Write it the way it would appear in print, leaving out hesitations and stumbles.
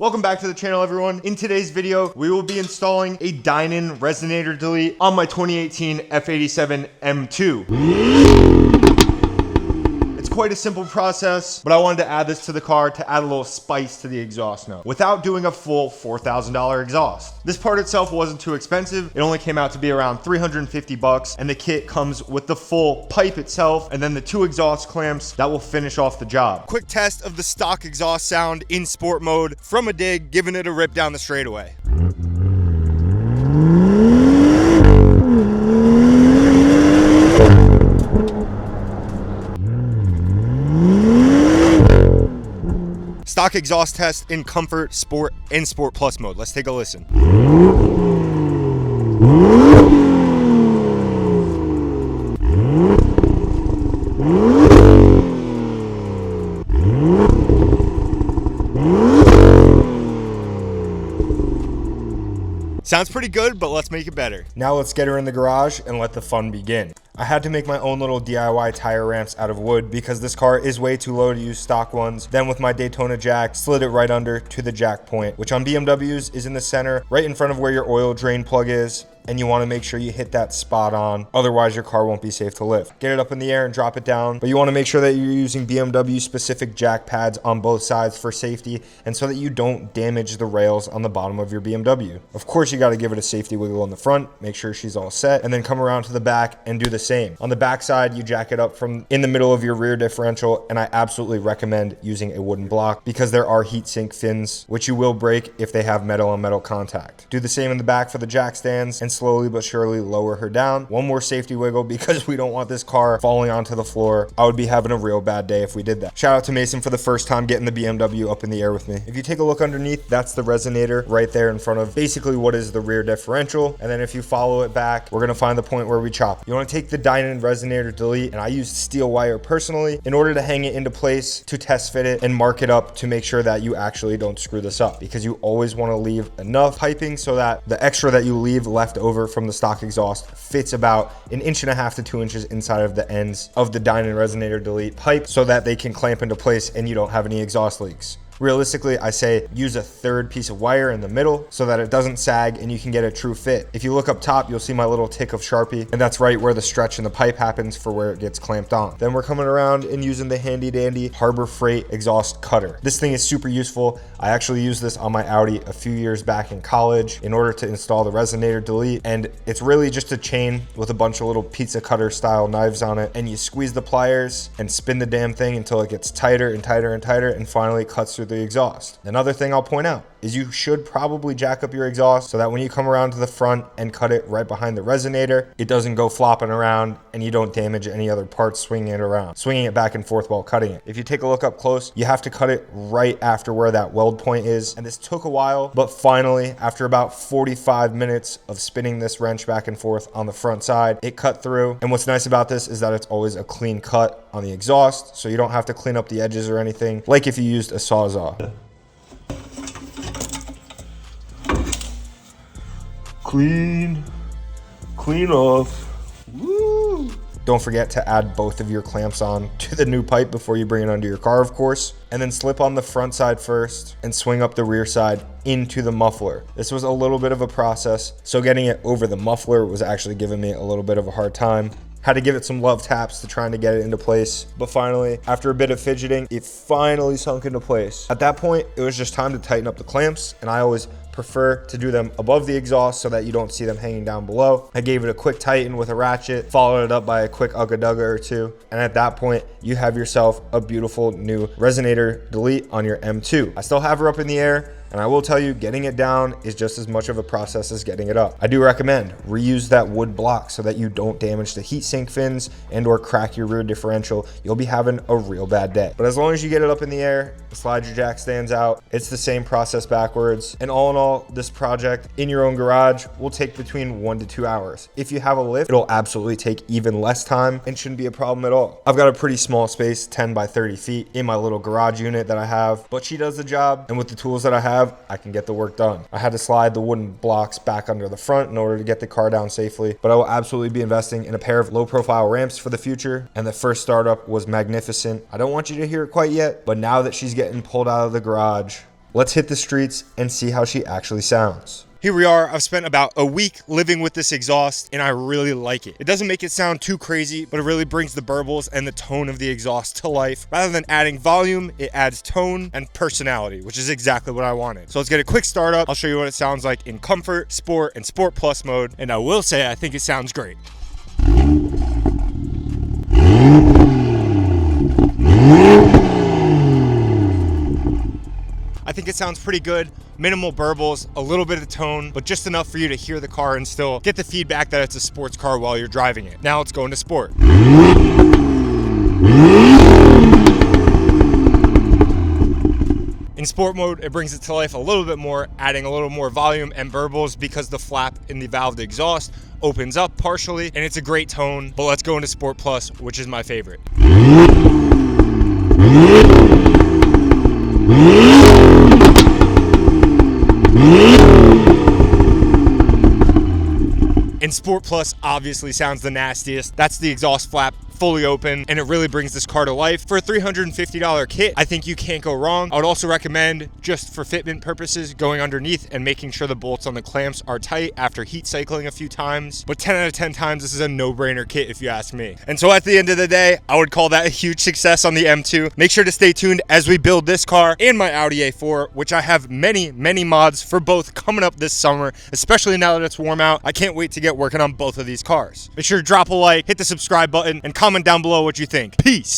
Welcome back to the channel, everyone. In today's video, we will be installing a Dinan Resonator delete on my 2018 F87 M2. It's quite a simple process, but I wanted to add this to the car to add a little spice to the exhaust note without doing a full $4,000 exhaust. This part itself wasn't too expensive. It only came out to be around 350 bucks, and the kit comes with the full pipe itself and then the 2 exhaust clamps that will finish off the job. Quick test of the stock exhaust sound in sport mode from a dig, giving it a rip down the straightaway. Stock exhaust test in comfort, sport, and sport plus mode. Let's take a listen. Sounds pretty good, but let's make it better. Now let's get her in the garage and let the fun begin. I had to make my own little DIY tire ramps out of wood because this car is way too low to use stock ones. Then with my Daytona jack, slid it right under to the jack point, which on BMWs is in the center, right in front of where your oil drain plug is. And you want to make sure you hit that spot on, otherwise your car won't be safe to lift. Get it up in the air and drop it down, but you want to make sure that you're using BMW specific jack pads on both sides for safety and so that you don't damage the rails on the bottom of your BMW. Of course, you got to give it a safety wiggle on the front, make sure she's all set, and then come around to the back and do the same. On the back side, you jack it up from in the middle of your rear differential, and I absolutely recommend using a wooden block because there are heat sink fins, which you will break if they have metal on metal contact. Do the same in the back for the jack stands and slowly but surely lower her down. One more safety wiggle because we don't want this car falling onto the floor. I would be having a real bad day if we did that. Shout out to Mason for the first time getting the BMW up in the air with me. If you take a look underneath, that's the resonator right there in front of basically what is the rear differential. And then if you follow it back, we're going to find the point where we chop. You want to take the Dinan Resonator delete, and I used steel wire personally in order to hang it into place to test fit it and mark it up to make sure that you actually don't screw this up, because you always want to leave enough piping so that the extra that you leave left over from the stock exhaust fits about 1.5 inches to 2 inches inside of the ends of the Dinan Resonator delete pipe so that they can clamp into place and you don't have any exhaust leaks. Realistically, I say use a third piece of wire in the middle so that it doesn't sag and you can get a true fit. If you look up top, you'll see my little tick of Sharpie, and that's right where the stretch in the pipe happens for where it gets clamped on. Then we're coming around and using the handy dandy Harbor Freight exhaust cutter. This thing is super useful. I actually used this on my Audi a few years back in college in order to install the Resonator delete, and it's really just a chain with a bunch of little pizza cutter style knives on it, and you squeeze the pliers and spin the damn thing until it gets tighter and tighter and tighter and finally cuts through the exhaust. Another thing I'll point out is you should probably jack up your exhaust so that when you come around to the front and cut it right behind the resonator, it doesn't go flopping around and you don't damage any other parts swinging it back and forth while cutting it. If you take a look up close, you have to cut it right after where that weld point is. And this took a while, but finally, after about 45 minutes of spinning this wrench back and forth on the front side, it cut through. And what's nice about this is that it's always a clean cut on the exhaust, so you don't have to clean up the edges or anything like if you used a Sawzall. Clean off. Woo! Don't forget to add both of your clamps on to the new pipe before you bring it under your car, of course, and then slip on the front side first and swing up the rear side into the muffler. This was a little bit of a process, so getting it over the muffler was actually giving me a little bit of a hard time. Had to give it some love taps to trying to get it into place. But finally, after a bit of fidgeting, it finally sunk into place. At that point, it was just time to tighten up the clamps, and I always prefer to do them above the exhaust so that you don't see them hanging down below. I gave it a quick tighten with a ratchet, followed it up by a quick ugga-dugga or two, and at that point, you have yourself a beautiful new Resonator delete on your M2. I still have her up in the air, and I will tell you, getting it down is just as much of a process as getting it up. I do recommend reuse that wood block so that you don't damage the heat sink fins and or crack your rear differential. You'll be having a real bad day. But as long as you get it up in the air, slide your jack stands out, it's the same process backwards. And all in all, this project in your own garage will take between 1 to 2 hours. If you have a lift, it'll absolutely take even less time and shouldn't be a problem at all. I've got a pretty small space, 10 by 30 feet in my little garage unit that I have, but she does the job, and with the tools that I have, I can get the work done. I had to slide the wooden blocks back under the front in order to get the car down safely, but I will absolutely be investing in a pair of low profile ramps for the future, and the first startup was magnificent. I don't want you to hear it quite yet, but now that she's getting pulled out of the garage, Let's hit the streets and see how she actually sounds. Here we are. I've spent about a week living with this exhaust and I really like it. It doesn't make it sound too crazy, but it really brings the burbles and the tone of the exhaust to life. Rather than adding volume, it adds tone and personality, which is exactly what I wanted. So let's get a quick start up. I'll show you what it sounds like in comfort, sport, and sport plus mode. And I will say, I think it sounds great. I think it sounds pretty good. Minimal burbles, a little bit of tone, but just enough for you to hear the car and still get the feedback that it's a sports car while you're driving it. Now let's go into sport. In sport mode, it brings it to life a little bit more, adding a little more volume and burbles because the flap in the valved exhaust opens up partially, and it's a great tone. But let's go into Sport Plus, which is my favorite. And Sport Plus obviously sounds the nastiest. That's the exhaust flap fully open, and it really brings this car to life. For a $350 kit, I think you can't go wrong. I would also recommend, just for fitment purposes, going underneath and making sure the bolts on the clamps are tight after heat cycling a few times. But 10 out of 10 times, this is a no-brainer kit if you ask me. And so at the end of the day, I would call that a huge success on the M2. Make sure to stay tuned as we build this car and my Audi A4, which I have many mods for both coming up this summer, especially now that it's warm out. I can't wait to get working on both of these cars. Make sure to drop a like, hit the subscribe button, and comment down below what you think. Peace.